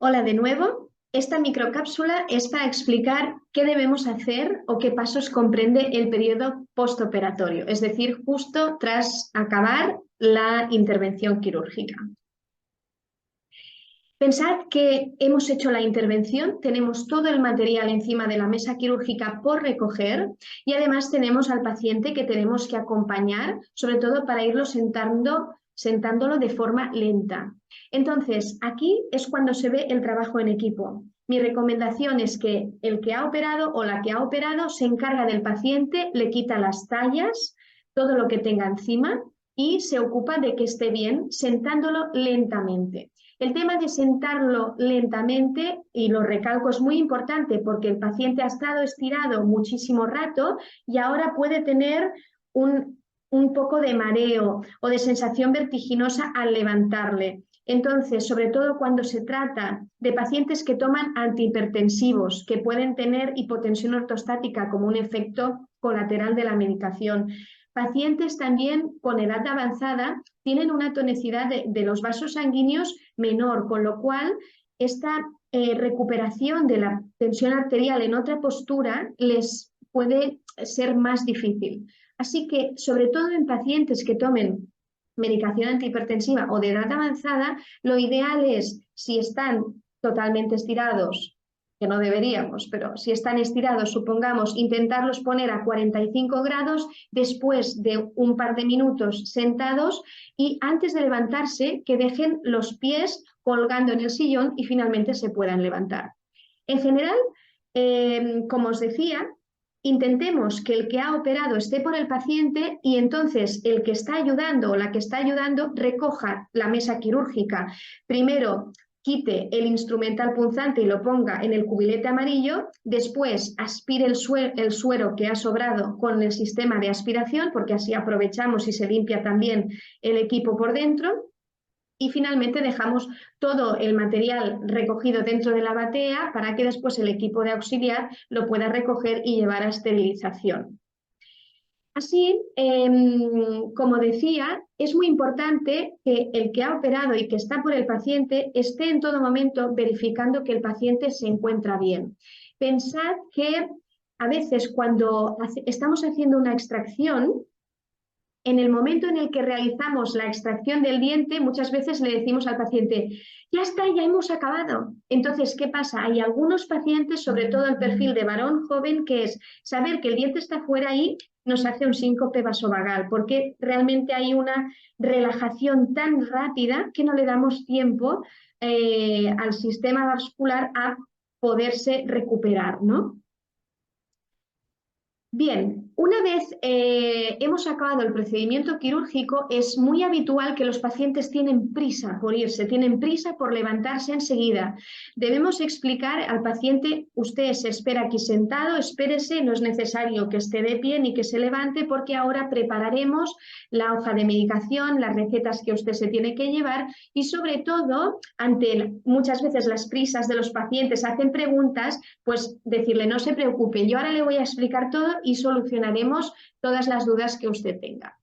Hola de nuevo. Esta microcápsula es para explicar qué debemos hacer o qué pasos comprende el periodo postoperatorio, es decir, justo tras acabar la intervención quirúrgica. Pensad que hemos hecho la intervención, tenemos todo el material encima de la mesa quirúrgica por recoger y además tenemos al paciente que tenemos que acompañar, sobre todo para irlo sentándolo de forma lenta. Entonces, aquí es cuando se ve el trabajo en equipo. Mi recomendación es que el que ha operado o la que ha operado se encarga del paciente, le quita las tallas, todo lo que tenga encima y se ocupa de que esté bien, sentándolo lentamente. El tema de sentarlo lentamente, y lo recalco, es muy importante porque el paciente ha estado estirado muchísimo rato y ahora puede tener un poco de mareo o de sensación vertiginosa al levantarle. Entonces, sobre todo cuando se trata de pacientes que toman antihipertensivos, que pueden tener hipotensión ortostática como un efecto colateral de la medicación. Pacientes también con edad avanzada tienen una tonicidad de los vasos sanguíneos menor, con lo cual esta recuperación de la tensión arterial en otra postura les puede ser más difícil. Así que, sobre todo en pacientes que tomen medicación antihipertensiva o de edad avanzada, lo ideal es, si están totalmente estirados, que no deberíamos, pero si están estirados, supongamos, intentarlos poner a 45 grados después de un par de minutos sentados y antes de levantarse que dejen los pies colgando en el sillón y finalmente se puedan levantar. En general, como os decía, intentemos que el que ha operado esté por el paciente y entonces el que está ayudando o la que está ayudando recoja la mesa quirúrgica. Primero, quite el instrumental punzante y lo ponga en el cubilete amarillo, después aspire el suero que ha sobrado con el sistema de aspiración, porque así aprovechamos y se limpia también el equipo por dentro. Y finalmente dejamos todo el material recogido dentro de la batea para que después el equipo de auxiliar lo pueda recoger y llevar a esterilización. Así, como decía, es muy importante que el que ha operado y que está por el paciente esté en todo momento verificando que el paciente se encuentra bien. Pensad que a veces cuando estamos haciendo una extracción, en el momento en el que realizamos la extracción del diente, muchas veces le decimos al paciente, ya está, ya hemos acabado. Entonces, ¿qué pasa? Hay algunos pacientes, sobre todo el perfil de varón joven, que es saber que el diente está fuera y nos hace un síncope vasovagal, porque realmente hay una relajación tan rápida que no le damos tiempo al sistema vascular a poderse recuperar, ¿no? Bien, una vez hemos acabado el procedimiento quirúrgico, es muy habitual que los pacientes tienen prisa por irse, tienen prisa por levantarse enseguida. Debemos explicar al paciente, usted se espera aquí sentado, espérese, no es necesario que esté de pie ni que se levante porque ahora prepararemos la hoja de medicación, las recetas que usted se tiene que llevar y sobre todo, ante muchas veces las prisas de los pacientes hacen preguntas, pues decirle no se preocupe, yo ahora le voy a explicar todo y solucionaremos todas las dudas que usted tenga.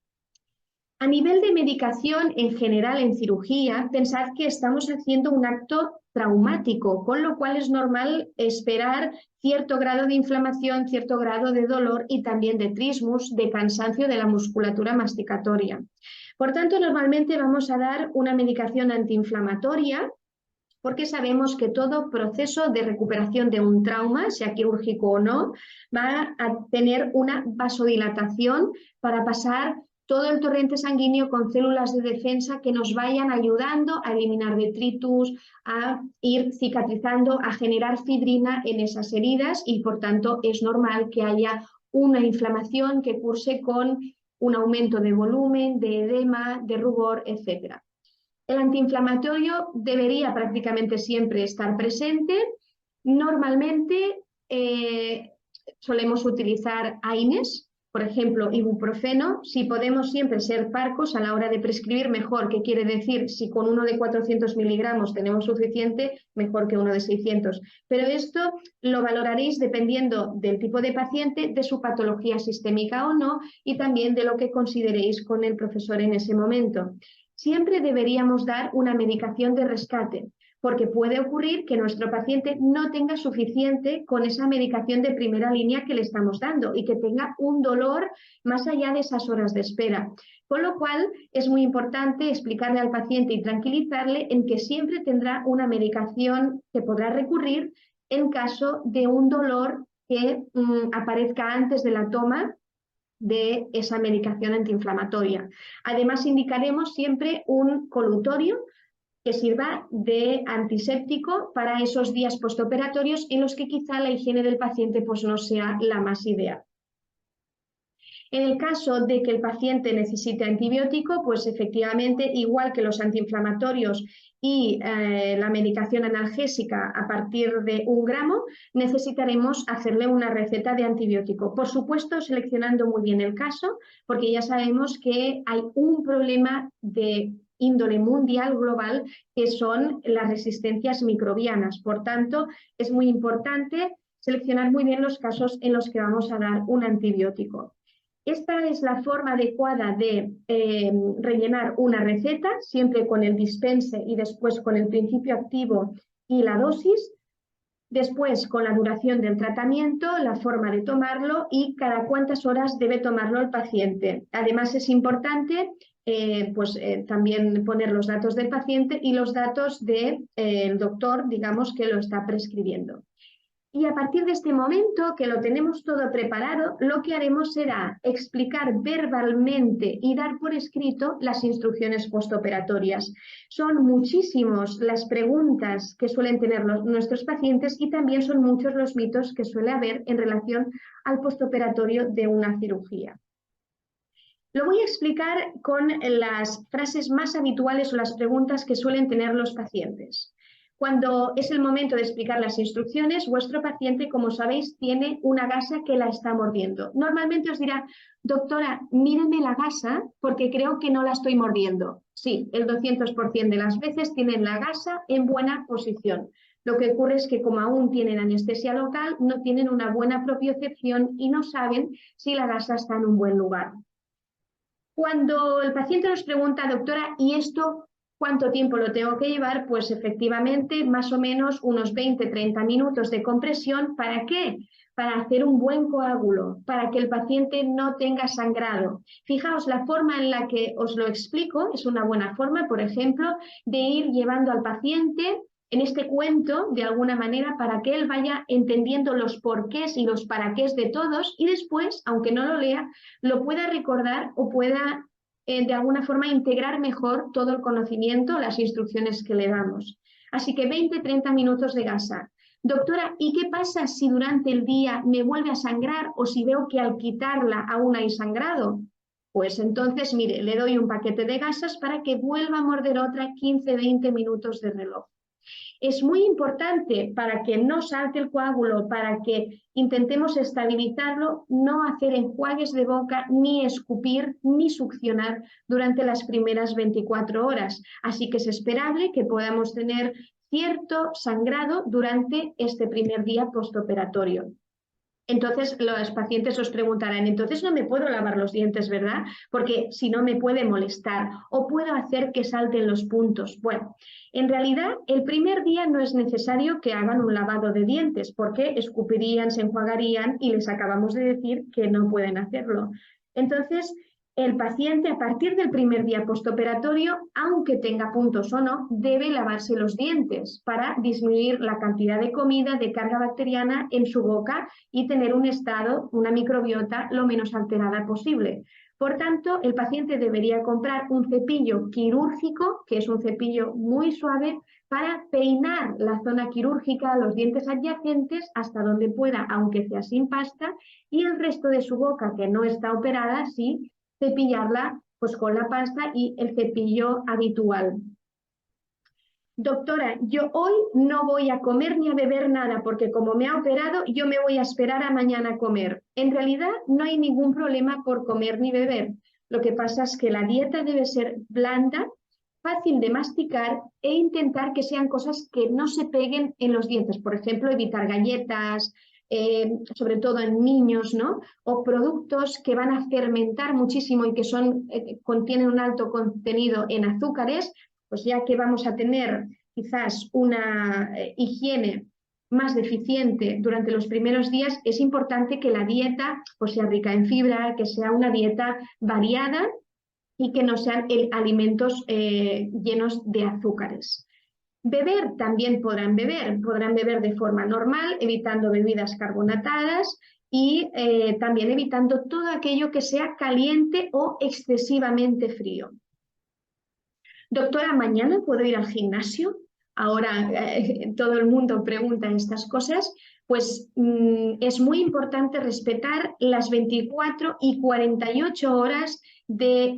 A nivel de medicación en general en cirugía, pensad que estamos haciendo un acto traumático, con lo cual es normal esperar cierto grado de inflamación, cierto grado de dolor y también de trismus, de cansancio de la musculatura masticatoria. Por tanto, normalmente vamos a dar una medicación antiinflamatoria porque sabemos que todo proceso de recuperación de un trauma, sea quirúrgico o no, va a tener una vasodilatación para pasar todo el torrente sanguíneo con células de defensa que nos vayan ayudando a eliminar detritus, a ir cicatrizando, a generar fibrina en esas heridas y por tanto es normal que haya una inflamación que curse con un aumento de volumen, de edema, de rubor, etc. El antiinflamatorio debería prácticamente siempre estar presente. Normalmente solemos utilizar AINES, por ejemplo, ibuprofeno. Si podemos siempre ser parcos a la hora de prescribir, mejor. ¿Qué quiere decir? Si con uno de 400 miligramos tenemos suficiente, mejor que uno de 600. Pero esto lo valoraréis dependiendo del tipo de paciente, de su patología sistémica o no, y también de lo que consideréis con el profesor en ese momento. Siempre deberíamos dar una medicación de rescate, porque puede ocurrir que nuestro paciente no tenga suficiente con esa medicación de primera línea que le estamos dando y que tenga un dolor más allá de esas horas de espera. Con lo cual, es muy importante explicarle al paciente y tranquilizarle en que siempre tendrá una medicación que podrá recurrir en caso de un dolor que aparezca antes de la toma de esa medicación antiinflamatoria. Además, indicaremos siempre un colutorio que sirva de antiséptico para esos días postoperatorios en los que quizá la higiene del paciente pues, no sea la más ideal. En el caso de que el paciente necesite antibiótico, pues efectivamente, igual que los antiinflamatorios y la medicación analgésica a partir de 1 gramo, necesitaremos hacerle una receta de antibiótico. Por supuesto, seleccionando muy bien el caso, porque ya sabemos que hay un problema de índole mundial, global, que son las resistencias microbianas. Por tanto, es muy importante seleccionar muy bien los casos en los que vamos a dar un antibiótico. Esta es la forma adecuada de rellenar una receta, siempre con el dispense y después con el principio activo y la dosis, después con la duración del tratamiento, la forma de tomarlo y cada cuántas horas debe tomarlo el paciente. Además es importante también poner los datos del paciente y los datos del doctor, digamos, que lo está prescribiendo. Y a partir de este momento, que lo tenemos todo preparado, lo que haremos será explicar verbalmente y dar por escrito las instrucciones postoperatorias. Son muchísimas las preguntas que suelen tener nuestros pacientes y también son muchos los mitos que suele haber en relación al postoperatorio de una cirugía. Lo voy a explicar con las frases más habituales o las preguntas que suelen tener los pacientes. Cuando es el momento de explicar las instrucciones, vuestro paciente, como sabéis, tiene una gasa que la está mordiendo. Normalmente os dirá, doctora, míreme la gasa porque creo que no la estoy mordiendo. Sí, el 200% de las veces tienen la gasa en buena posición. Lo que ocurre es que como aún tienen anestesia local, no tienen una buena propiocepción y no saben si la gasa está en un buen lugar. Cuando el paciente nos pregunta, doctora, ¿y esto cuánto tiempo lo tengo que llevar? Pues efectivamente, más o menos unos 20-30 minutos de compresión. ¿Para qué? Para hacer un buen coágulo, para que el paciente no tenga sangrado. Fijaos, la forma en la que os lo explico es una buena forma, por ejemplo, de ir llevando al paciente en este cuento, de alguna manera, para que él vaya entendiendo los porqués y los paraqués de todos y después, aunque no lo lea, lo pueda recordar o pueda de alguna forma integrar mejor todo el conocimiento, las instrucciones que le damos. Así que 20-30 minutos de gasa. Doctora, ¿y qué pasa si durante el día me vuelve a sangrar o si veo que al quitarla aún hay sangrado? Pues entonces, mire, le doy un paquete de gasas para que vuelva a morder otra 15-20 minutos de reloj. Es muy importante para que no salte el coágulo, para que intentemos estabilizarlo, no hacer enjuagues de boca, ni escupir, ni succionar durante las primeras 24 horas. Así que es esperable que podamos tener cierto sangrado durante este primer día postoperatorio. Entonces los pacientes os preguntarán, entonces no me puedo lavar los dientes, ¿verdad? Porque si no me puede molestar o puedo hacer que salten los puntos. Bueno, en realidad el primer día no es necesario que hagan un lavado de dientes porque escupirían, se enjuagarían y les acabamos de decir que no pueden hacerlo. Entonces, el paciente a partir del primer día postoperatorio, aunque tenga puntos o no, debe lavarse los dientes para disminuir la cantidad de comida, de carga bacteriana en su boca y tener un estado, una microbiota lo menos alterada posible. Por tanto, el paciente debería comprar un cepillo quirúrgico, que es un cepillo muy suave, para peinar la zona quirúrgica, los dientes adyacentes, hasta donde pueda, aunque sea sin pasta, y el resto de su boca, que no está operada, sí, cepillarla pues con la pasta y el cepillo habitual. Doctora, yo hoy no voy a comer ni a beber nada porque como me ha operado, yo me voy a esperar a mañana a comer. En realidad no hay ningún problema por comer ni beber. Lo que pasa es que la dieta debe ser blanda, fácil de masticar e intentar que sean cosas que no se peguen en los dientes. Por ejemplo, evitar galletas, sobre todo en niños, ¿no? O productos que van a fermentar muchísimo y que contienen un alto contenido en azúcares, pues ya que vamos a tener quizás una higiene más deficiente durante los primeros días, es importante que la dieta pues, sea rica en fibra, que sea una dieta variada y que no sean alimentos llenos de azúcares. Beber también podrán beber de forma normal, evitando bebidas carbonatadas y también evitando todo aquello que sea caliente o excesivamente frío. Doctora, ¿mañana puedo ir al gimnasio? Ahora todo el mundo pregunta estas cosas. Pues es muy importante respetar las 24 y 48 horas de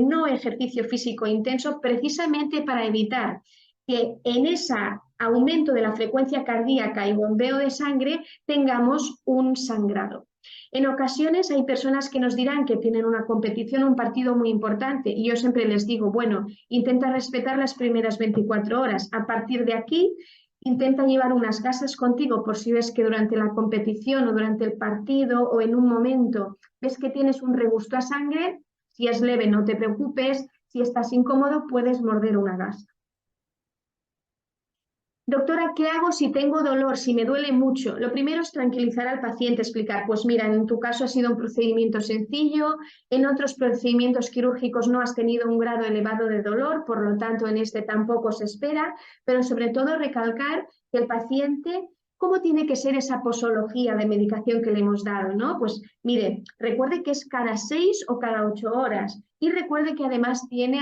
no ejercicio físico intenso, precisamente para evitar que en ese aumento de la frecuencia cardíaca y bombeo de sangre tengamos un sangrado. En ocasiones hay personas que nos dirán que tienen una competición, un partido muy importante, y yo siempre les digo, bueno, intenta respetar las primeras 24 horas. A partir de aquí, intenta llevar unas gasas contigo por si ves que durante la competición o durante el partido o en un momento ves que tienes un regusto a sangre. Si es leve, no te preocupes. Si estás incómodo, puedes morder una gasa. Doctora, ¿qué hago si tengo dolor, si me duele mucho? Lo primero es tranquilizar al paciente, explicar, pues mira, en tu caso ha sido un procedimiento sencillo, en otros procedimientos quirúrgicos no has tenido un grado elevado de dolor, por lo tanto en este tampoco se espera, pero sobre todo recalcar que el paciente, ¿cómo tiene que ser esa posología de medicación que le hemos dado? ¿No? Pues mire, recuerde que es cada 6 o cada 8 horas y recuerde que además tiene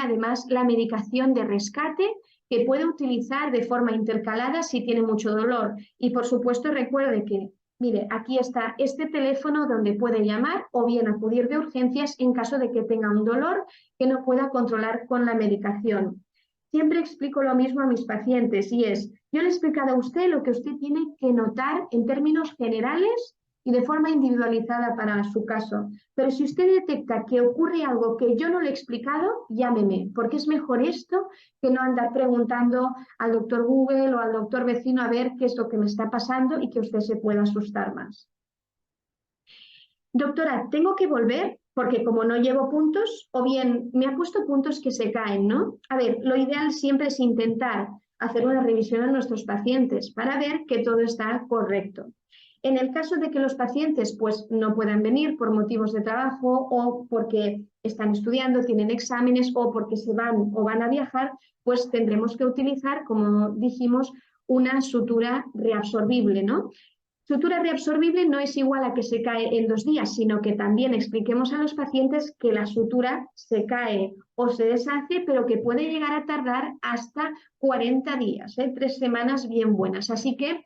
la medicación de rescate que puede utilizar de forma intercalada si tiene mucho dolor. Y por supuesto recuerde que, mire, aquí está este teléfono donde puede llamar o bien acudir de urgencias en caso de que tenga un dolor que no pueda controlar con la medicación. Siempre explico lo mismo a mis pacientes y es, yo le he explicado a usted lo que usted tiene que notar en términos generales y de forma individualizada para su caso. Pero si usted detecta que ocurre algo que yo no le he explicado, llámeme, porque es mejor esto que no andar preguntando al doctor Google o al doctor vecino a ver qué es lo que me está pasando y que usted se pueda asustar más. Doctora, ¿tengo que volver? Porque como no llevo puntos, o bien me ha puesto puntos que se caen, ¿no? A ver, lo ideal siempre es intentar hacer una revisión a nuestros pacientes para ver que todo está correcto. En el caso de que los pacientes pues, no puedan venir por motivos de trabajo o porque están estudiando, tienen exámenes o porque se van o van a viajar, pues tendremos que utilizar, como dijimos, una sutura reabsorbible, ¿no? Sutura reabsorbible no es igual a que se cae en 2 días, sino que también expliquemos a los pacientes que la sutura se cae o se deshace, pero que puede llegar a tardar hasta 40 días, 3 semanas bien buenas. Así que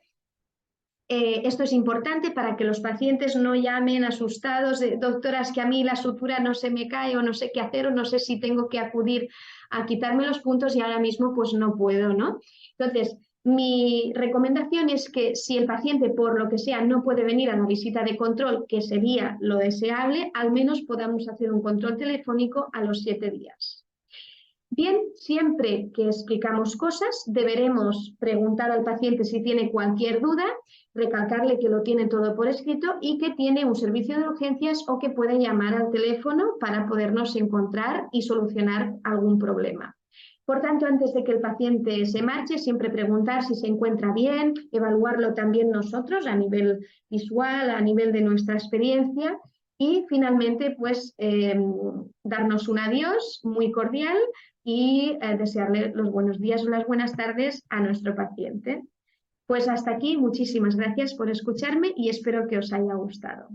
esto es importante para que los pacientes no llamen asustados de doctoras que a mí la sutura no se me cae o no sé qué hacer o no sé si tengo que acudir a quitarme los puntos y ahora mismo pues no puedo, ¿no? Entonces, mi recomendación es que si el paciente por lo que sea no puede venir a la visita de control, que sería lo deseable, al menos podamos hacer un control telefónico a los 7 días. Bien, siempre que explicamos cosas, deberemos preguntar al paciente si tiene cualquier duda, recalcarle que lo tiene todo por escrito y que tiene un servicio de urgencias o que puede llamar al teléfono para podernos encontrar y solucionar algún problema. Por tanto, antes de que el paciente se marche, siempre preguntar si se encuentra bien, evaluarlo también nosotros a nivel visual, a nivel de nuestra experiencia y finalmente pues darnos un adiós muy cordial y desearle los buenos días o las buenas tardes a nuestro paciente. Pues hasta aquí, muchísimas gracias por escucharme y espero que os haya gustado.